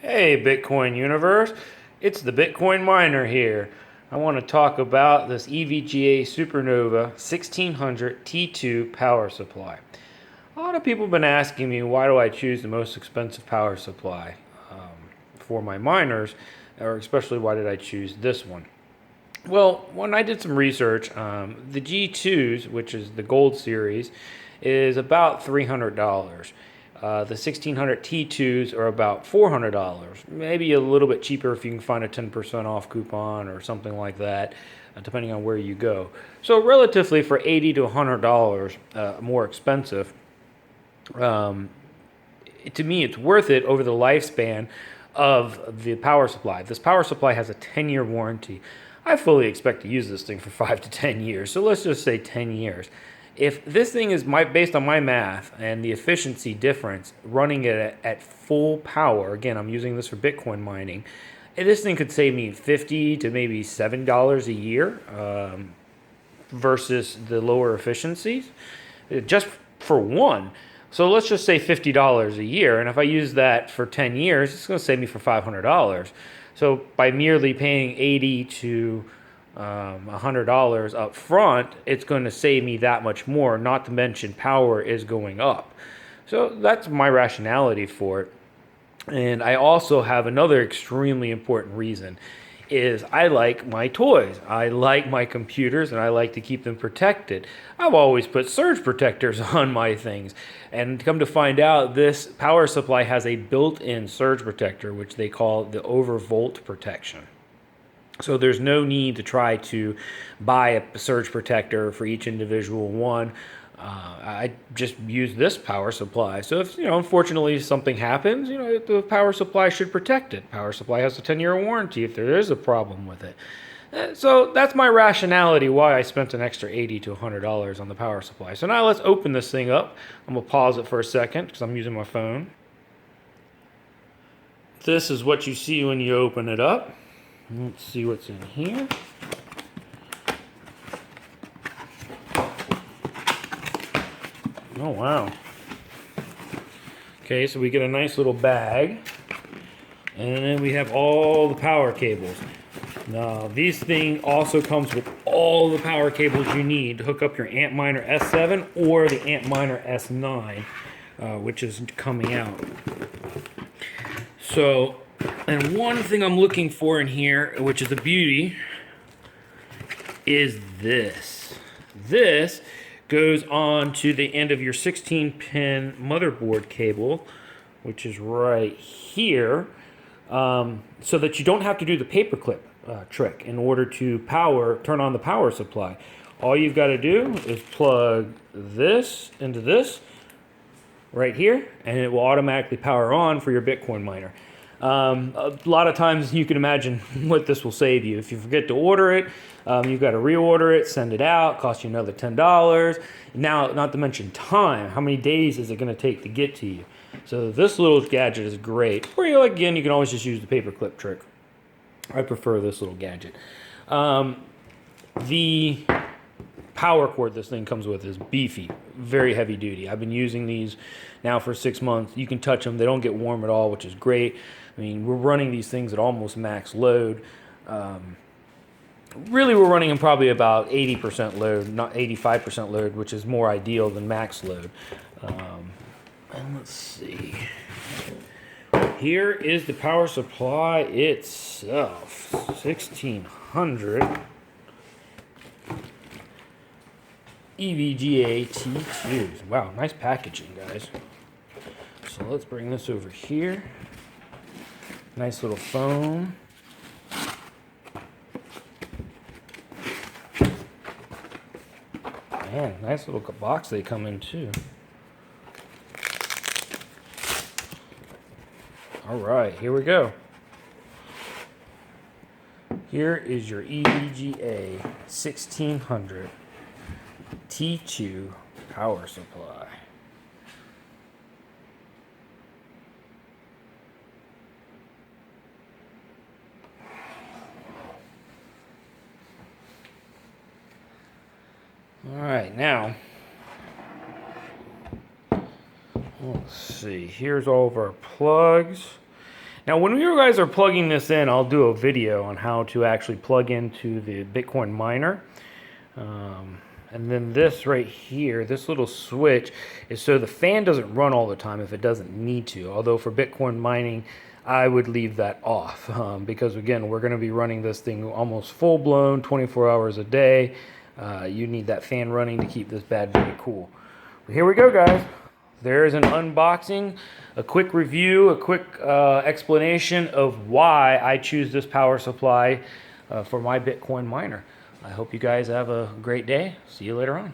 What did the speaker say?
Hey Bitcoin universe, it's the Bitcoin miner here. I want to talk about this EVGA SuperNOVA 1600 T2 power supply. A lot of people have been asking me why do I choose the most expensive power supply for my miners, or especially why did I choose this one. Well, when I did some research, the G2s, which is the gold series, is about $300. The 1600 T2s are about $400, maybe a little bit cheaper if you can find a 10% off coupon or something like that, depending on where you go. So relatively for $80 to $100 more expensive. To me, it's worth it over the lifespan of the power supply. This power supply has a 10-year warranty. I fully expect to use this thing for 5 to 10 years, so let's just say 10 years. If this thing is based on my math and the efficiency difference, running it at full power, again, I'm using this for Bitcoin mining, this thing could save me $50 to maybe $7 a year versus the lower efficiencies, just for one. So let's just say $50 a year, and if I use that for 10 years, it's going to save me for $500. So by merely paying $80 to $100 up front, it's going to save me that much more, not to mention power is going up. So that's my rationality for it. And I also have another extremely important reason is I like my toys. I like my computers and I like to keep them protected. I've always put surge protectors on my things. And come to find out, this power supply has a built-in surge protector, which they call the overvolt protection. So there's no need to try to buy a surge protector for each individual one. I just use this power supply. So if, unfortunately something happens, the power supply should protect it. Power supply has a 10-year warranty if there is a problem with it. So that's my rationality why I spent an extra $80 to $100 on the power supply. So now let's open this thing up. I'm going to pause it for a second because I'm using my phone. This is what you see when you open it up. Let's see what's in here. Oh, wow. Okay, so we get a nice little bag. And then we have all the power cables. Now, this thing also comes with all the power cables you need to hook up your Antminer S7 or the Antminer S9, which is coming out. So, and one thing I'm looking for in here, which is a beauty, is this. This goes on to the end of your 16-pin motherboard cable, which is right here, so that you don't have to do the paperclip trick in order to turn on the power supply. All you've got to do is plug this into this right here, and it will automatically power on for your Bitcoin miner. A lot of times you can imagine what this will save you. If you forget to order it, you've got to reorder it, send it out, cost you another $10. Now, not to mention time. How many days is it going to take to get to you? So this little gadget is great. Or again, you can always just use the paperclip trick. I prefer this little gadget. The power cord this thing comes with is beefy, very heavy duty. I've been using these now for 6 months. You can touch them. They don't get warm at all, which is great. I mean, we're running these things at almost max load. Really, we're running them probably about 80% load, not 85% load, which is more ideal than max load. And let's see. Here is the power supply itself. 1600 EVGA T2s. Wow, nice packaging, guys. So let's bring this over here. Nice little foam. Man, nice little box they come in too. All right, here we go. Here is your EVGA 1600 T2 power supply. All right, now, let's see. Here's all of our plugs. Now, when you guys are plugging this in, I'll do a video on how to actually plug into the Bitcoin miner. And then this right here, this little switch is so the fan doesn't run all the time if it doesn't need to. Although for Bitcoin mining, I would leave that off because again, we're going to be running this thing almost full blown, 24 hours a day. You need that fan running to keep this bad boy cool. But here we go, guys. There's an unboxing, a quick review, a quick explanation of why I choose this power supply for my Bitcoin miner. I hope you guys have a great day. See you later on.